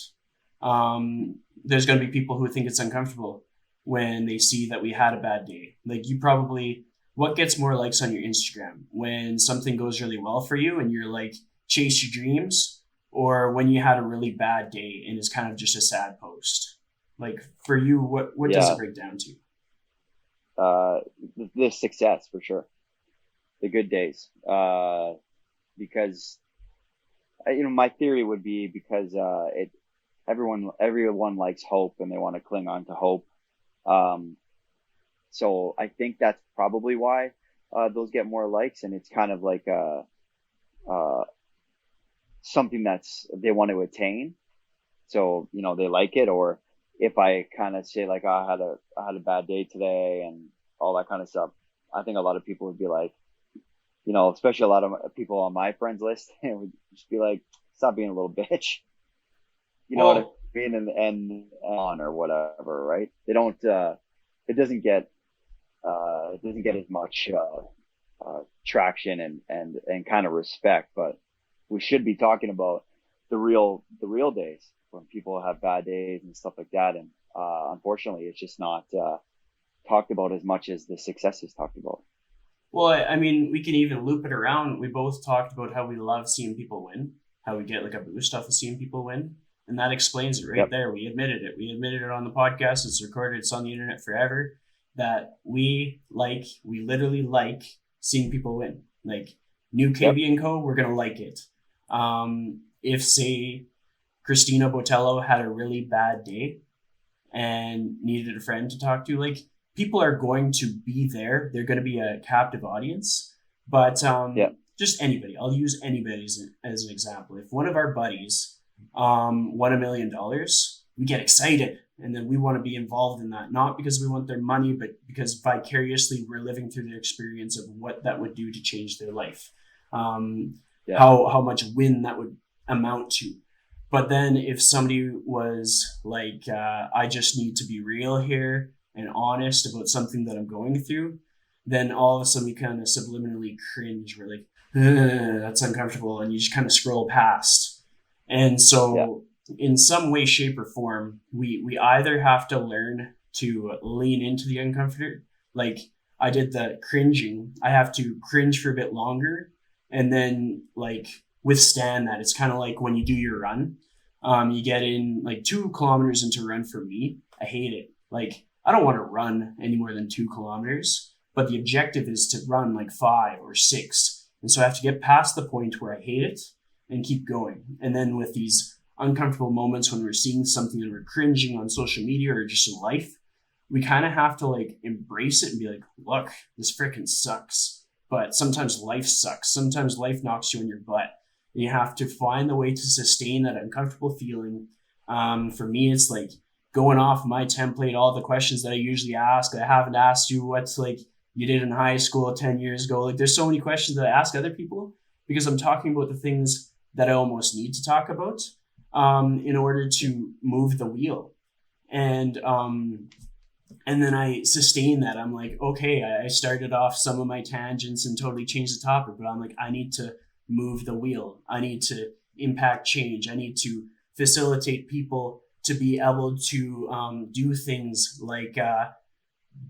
Speaker 1: There's going to be people who think it's uncomfortable when they see that we had a bad day. Like you probably, what gets more likes on your Instagram when something goes really well for you and you're like, chase your dreams, or when you had a really bad day and it's kind of just a sad post? Like for you, what does it
Speaker 2: Yeah.
Speaker 1: break down to?
Speaker 2: Uh, the success for sure. The good days. Because my theory would be because it everyone likes hope and they want to cling on to hope. Um, so I think that's probably why those get more likes, and it's kind of like uh, something that's they want to attain. So they like it. Or if I kind of say like, oh, I had a bad day today and all that kind of stuff, I think a lot of people would be like, especially a lot of people on my friends list, and would just be like, stop being a little bitch. You know what I
Speaker 1: Well,
Speaker 2: mean? And on or whatever, right? They don't. It doesn't get. It doesn't get as much traction and kind of respect. But we should be talking about the real days when people have bad days and stuff like that. And unfortunately, it's just not talked about as much as the success is talked about.
Speaker 1: well, I mean, we can even loop it around. We both talked about how we love seeing people win, how we get like a boost off of seeing people win. And that explains it right
Speaker 2: Yep.
Speaker 1: there. We admitted it. We admitted it on the podcast. It's recorded. It's on the internet forever. That we literally like seeing people win. Like new
Speaker 2: Yep.
Speaker 1: KB and Co. We're gonna like it. If say Christina Botello had a really bad day and needed a friend to talk to, like people are going to be there. They're going to be a captive audience. But
Speaker 2: Yep.
Speaker 1: just anybody, I'll use anybody as an example. If one of our buddies won $1 million, we get excited and then we want to be involved in that, not because we want their money, but because vicariously we're living through the experience of what that would do to change their life. Um,
Speaker 2: Yeah.
Speaker 1: how much win that would amount to. But then if somebody was like, I just need to be real here and honest about something that I'm going through, then all of a sudden we kind of subliminally cringe. We're like, that's uncomfortable. And you just kind of scroll past. And
Speaker 2: Yeah.
Speaker 1: so in some way, shape, or form, we either have to learn to lean into the uncomfort. Like I did the cringing. I have to cringe for a bit longer and then like withstand that. It's kind of like when you do your run. You get in like 2 kilometers into a run for me. I hate it. Like I don't want to run any more than 2 kilometers, but the objective is to run like 5 or 6. And so I have to get past the point where I hate it and keep going. And then with these uncomfortable moments when we're seeing something and we're cringing on social media or just in life, we kind of have to like embrace it and be like, look, this freaking sucks. But sometimes life sucks. Sometimes life knocks you on your butt. And you have to find the way to sustain that uncomfortable feeling. For me, it's like going off my template, all the questions that I usually ask. I haven't asked you what's like you did in high school 10 years ago. Like there's so many questions that I ask other people because I'm talking about the things that I almost need to talk about in order to move the wheel. And then I sustain that. I'm like, okay, I started off some of my tangents and totally changed the topic, but I'm like, I need to move the wheel. I need to impact change. I need to facilitate people to be able to do things like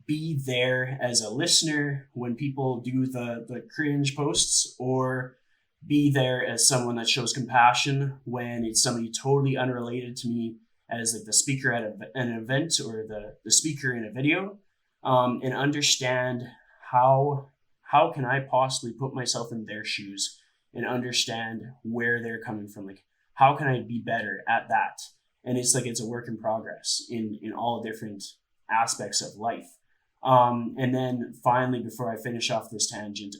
Speaker 1: be there as a listener when people do the cringe posts, or be there as someone that shows compassion when it's somebody totally unrelated to me, as like the speaker at an event or the speaker in a video, and understand how can I possibly put myself in their shoes and understand where they're coming from. Like how can I be better at that? And it's like it's a work in progress in all different aspects of life. And then finally, before I finish off this tangent,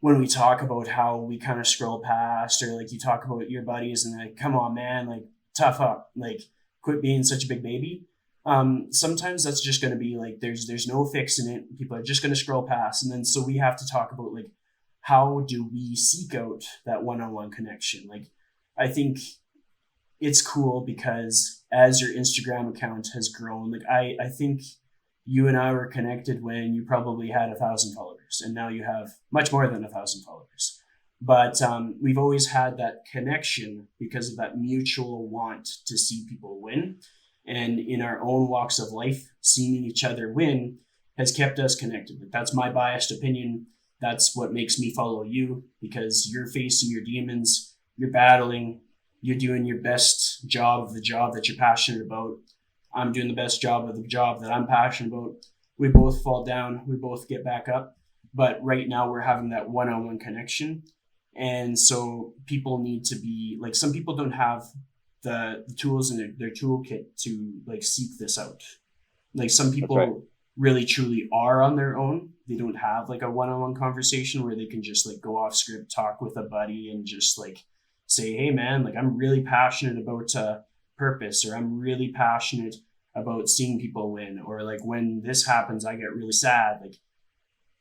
Speaker 1: when we talk about how we kind of scroll past, or like you talk about your buddies and like, come on, man, like tough up, like quit being such a big baby. Sometimes that's just going to be like, there's no fixing it. People are just going to scroll past. And then, so we have to talk about like, how do we seek out that one-on-one connection? Like, I think it's cool because as your Instagram account has grown, like I think you and I were connected when you probably had 1,000 followers, and now you have much more than 1,000 followers. But we've always had that connection because of that mutual want to see people win. And in our own walks of life, seeing each other win has kept us connected. That's my biased opinion. That's what makes me follow you, because you're facing your demons you're battling, you're doing your best job of the job that you're passionate about. I'm doing the best job of the job that I'm passionate about. We both fall down, we both get back up. But right now we're having that one-on-one connection. And so people need to be like, some people don't have the tools in their toolkit to like seek this out. Like some
Speaker 2: That's right.
Speaker 1: people really truly are on their own. They don't have like a one-on-one conversation where they can just like go off script, talk with a buddy, and just like say, hey man, like I'm really passionate about purpose, or I'm really passionate about seeing people win, or like when this happens I get really sad. Like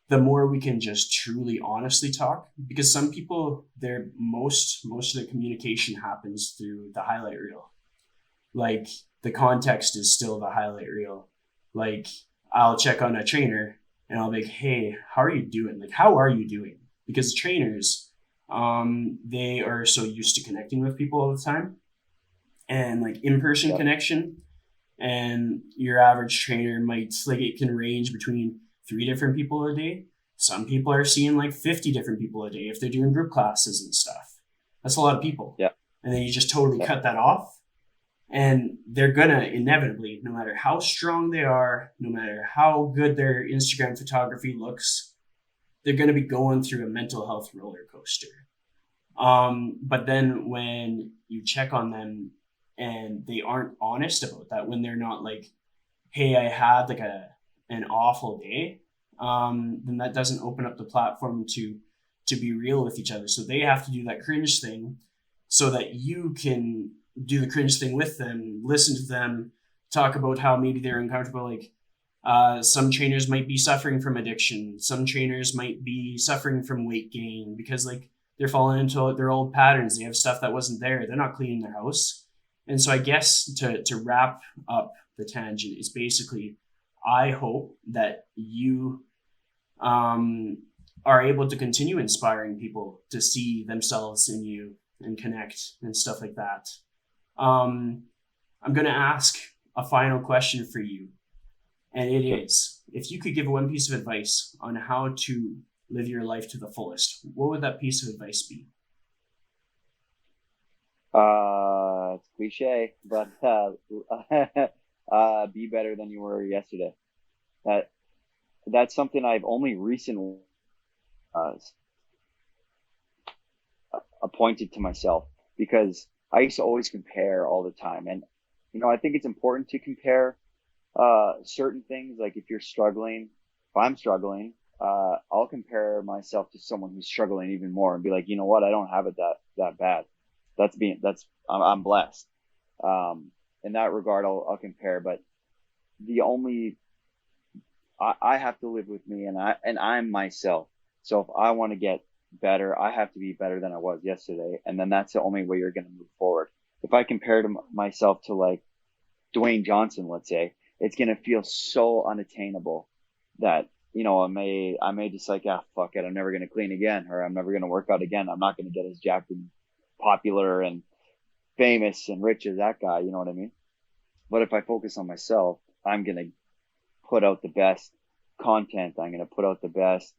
Speaker 1: the more we can just truly honestly talk, because some people, their most of their communication happens through the highlight reel. Like the context is still the highlight reel. Like I'll check on a trainer and I'll be like, hey, how are you doing? Like, how are you doing? Because trainers, they are so used to connecting with people all the time, and like in-person
Speaker 2: Yep.
Speaker 1: connection. And your average trainer might, like, it can range between 3 different people a day. Some people are seeing like 50 different people a day if they're doing group classes and stuff. That's a lot of people.
Speaker 2: Yep.
Speaker 1: And then you just totally
Speaker 2: Yep.
Speaker 1: cut that off, and they're gonna inevitably, no matter how strong they are, no matter how good their Instagram photography looks, they're gonna be going through a mental health roller coaster. But then when you check on them and they aren't honest about that, when they're not like, hey, I had like an awful day, then that doesn't open up the platform to be real with each other. So they have to do that cringe thing so that you can do the cringe thing with them, listen to them, talk about how maybe they're uncomfortable. Like some trainers might be suffering from addiction. Some trainers might be suffering from weight gain because like they're falling into their old patterns. They have stuff that wasn't there. They're not cleaning their house. And so I guess to wrap up the tangent is basically, I hope that you are able to continue inspiring people to see themselves in you and connect and stuff like that. Um, I'm going to ask a final question for you. And it
Speaker 2: Sure.
Speaker 1: is, if you could give one piece of advice on how to live your life to the fullest, what would that piece of advice be?
Speaker 2: It's cliche, but be better than you were yesterday. That that's something I've only recently uh, appointed to myself because I used to always compare all the time, and I think it's important to compare certain things. Like if you're struggling, if I'm struggling, I'll compare myself to someone who's struggling even more and be like, you know what, I don't have it that bad. I'm blessed. In that regard, I'll compare, but the only I have to live with me, and I'm myself. So if I want to get better, I have to be better than I was yesterday, and then that's the only way you're going to move forward. If I compare myself to like Dwayne Johnson, let's say, it's going to feel so unattainable that I may just like, ah, fuck it, I'm never going to clean again, or I'm never going to work out again. I'm not going to get as jacked and popular and famous and rich as that guy. You know what I mean? But if I focus on myself, I'm going to put out the best content. I'm going to put out the best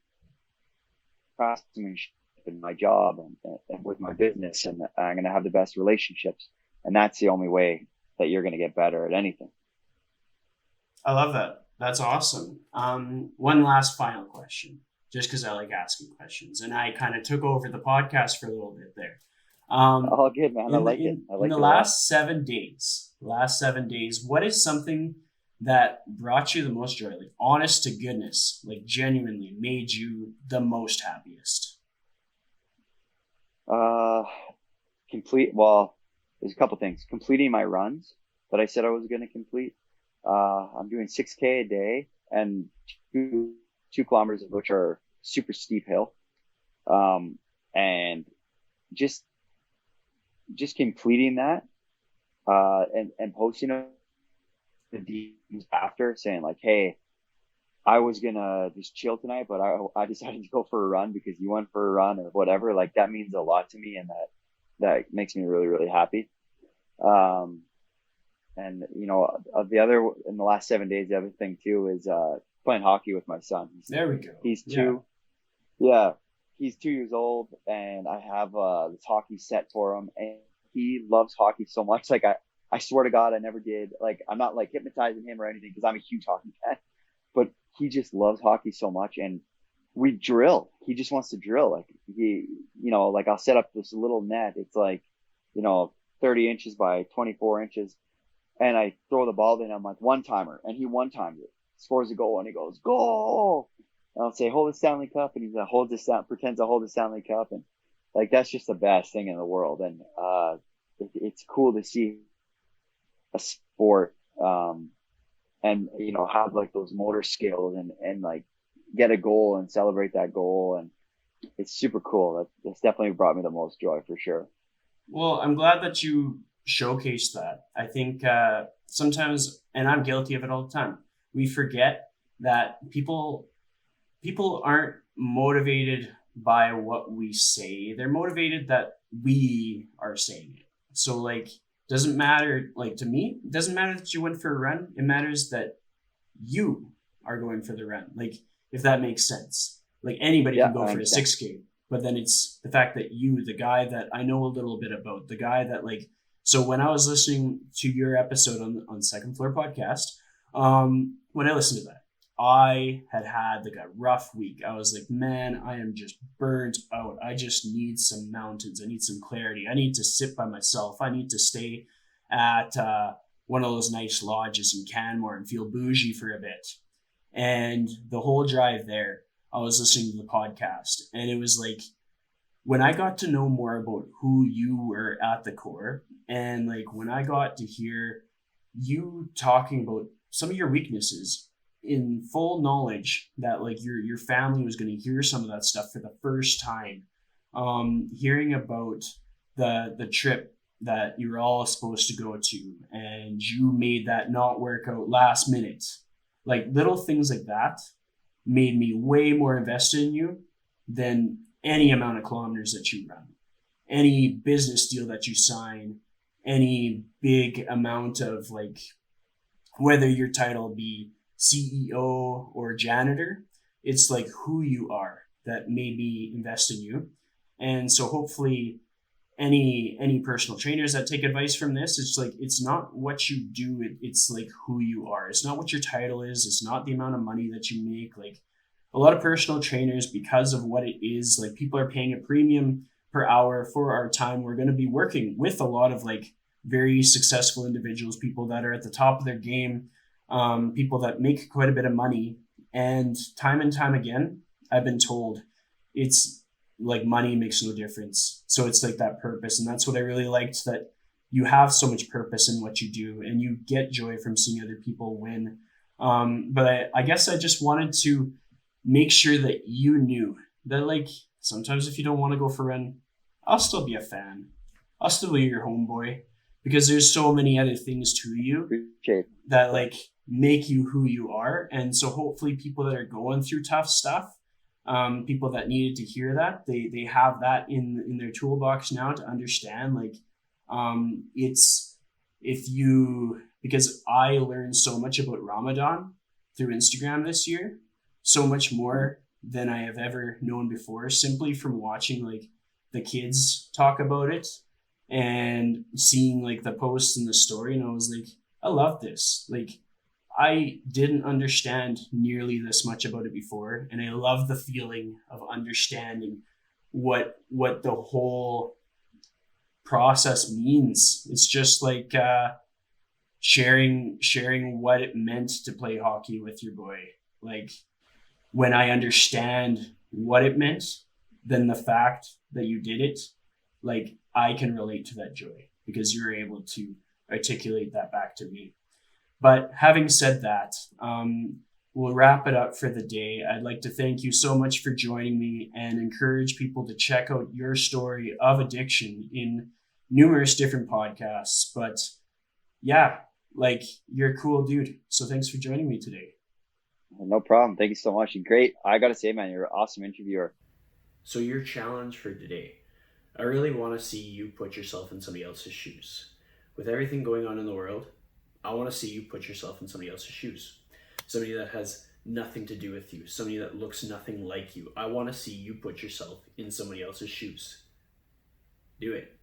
Speaker 2: craftsmanship in my job and with my business, and I'm going to have the best relationships. And that's the only way that you're going to get better at anything.
Speaker 1: I love that. That's awesome. One last final question, just because I like asking questions, and I kind of took over the podcast for a little bit there.
Speaker 2: All good, man. I
Speaker 1: In the
Speaker 2: like it. I
Speaker 1: in
Speaker 2: like
Speaker 1: the
Speaker 2: it a lot.
Speaker 1: last 7 days, what is something that brought you the most joy, like honest to goodness, like genuinely made you the most happiest?
Speaker 2: Uh, well, there's a couple things. Completing my runs that I said I was going to complete. I'm doing 6K a day and 2 kilometers of which are super steep hill. And just completing that, and posting the DMs after saying like, hey, I was gonna just chill tonight, but I decided to go for a run because you went for a run or whatever. Like that means a lot to me, and that makes me really, really happy. Um, and of the other in the last 7 days, the other thing too is playing hockey with my son.
Speaker 1: There we go.
Speaker 2: He's
Speaker 1: Yeah.
Speaker 2: 2. Yeah. he's 2 years old, and I have this hockey set for him, and he loves hockey so much. Like I swear to God, I never did. Like I'm not like hypnotizing him or anything because I'm a huge hockey fan, but he just loves hockey so much, and we drill. He just wants to drill. Like like I'll set up this little net. It's like, 30 inches by 24 inches, and I throw the ball in. I'm like one timer, and he one times it, scores a goal, and he goes goal. And I'll say hold the Stanley Cup, and he holds the pretends to hold the Stanley Cup, and like that's just the best thing in the world. And it's cool to see a sport, and have like those motor skills and like get a goal and celebrate that goal, and it's super cool. That's definitely brought me the most joy for sure.
Speaker 1: Well, I'm glad that you showcased that. I think sometimes, and I'm guilty of it all the time, we forget that people aren't motivated by what we say. They're motivated that we are saying it. So like, doesn't matter, like to me, it doesn't matter that you went for a run. It matters that you are going for the run. Like, if that makes sense. Like anybody
Speaker 2: Yeah,
Speaker 1: can go
Speaker 2: I
Speaker 1: for a
Speaker 2: understand.
Speaker 1: 6K, but then it's the fact that you, the guy that I know a little bit about, the guy that like, so when I was listening to your episode on Second Floor Podcast, when I listened to that, I had like a rough week. I was like, man, I am just burnt out. I just need some mountains. I need some clarity. I need to sit by myself. I need to stay at one of those nice lodges in Canmore and feel bougie for a bit. And the whole drive there, I was listening to the podcast, and it was like when I got to know more about who you were at the core, and like when I got to hear you talking about some of your weaknesses in full knowledge that like your family was going to hear some of that stuff for the first time, hearing about the trip that you were all supposed to go to and you made that not work out last minute, like little things like that made me way more invested in you than any amount of kilometers that you run, any business deal that you sign, any big amount of like whether your title be CEO or janitor. It's like who you are that made me invest in you. And so hopefully any personal trainers that take advice from this, it's like it's not what you do, it's like who you are. It's not what your title is, it's not the amount of money that you make. Like a lot of personal trainers, because of what it is, like people are paying a premium per hour for our time. We're going to be working with a lot of like very successful individuals, people that are at the top of their game, people that make quite a bit of money. And time again, I've been told it's like money makes no difference. So it's like that purpose. And that's what I really liked, that you have so much purpose in what you do and you get joy from seeing other people win. But I guess I just wanted to make sure that you knew that like sometimes if you don't want to go for a run, I'll still be a fan. I'll still be your homeboy because there's so many other things to you
Speaker 2: Appreciate
Speaker 1: that like make you who you are. And so hopefully people that are going through tough stuff, people that needed to hear that, they have that in their toolbox now to understand like it's if you, because I learned so much about Ramadan through Instagram this year, so much more than I have ever known before, simply from watching like the kids talk about it and seeing like the posts and the story. And I was like, I love this. Like I didn't understand nearly this much about it before, and I love the feeling of understanding what the whole process means. It's just like sharing what it meant to play hockey with your boy. Like when I understand what it meant, then the fact that you did it, like I can relate to that joy because you're able to articulate that back to me. But having said that, we'll wrap it up for the day. I'd like to thank you so much for joining me and encourage people to check out your story of addiction in numerous different podcasts. But yeah, like you're a cool dude. So thanks for joining me today.
Speaker 2: No problem. Thank you so much. You're great. I gotta say, man, you're an awesome interviewer.
Speaker 1: So your challenge for today, I really want to see you put yourself in somebody else's shoes. With everything going on in the world, I want to see you put yourself in somebody else's shoes. Somebody that has nothing to do with you, somebody that looks nothing like you. I want to see you put yourself in somebody else's shoes. Do it.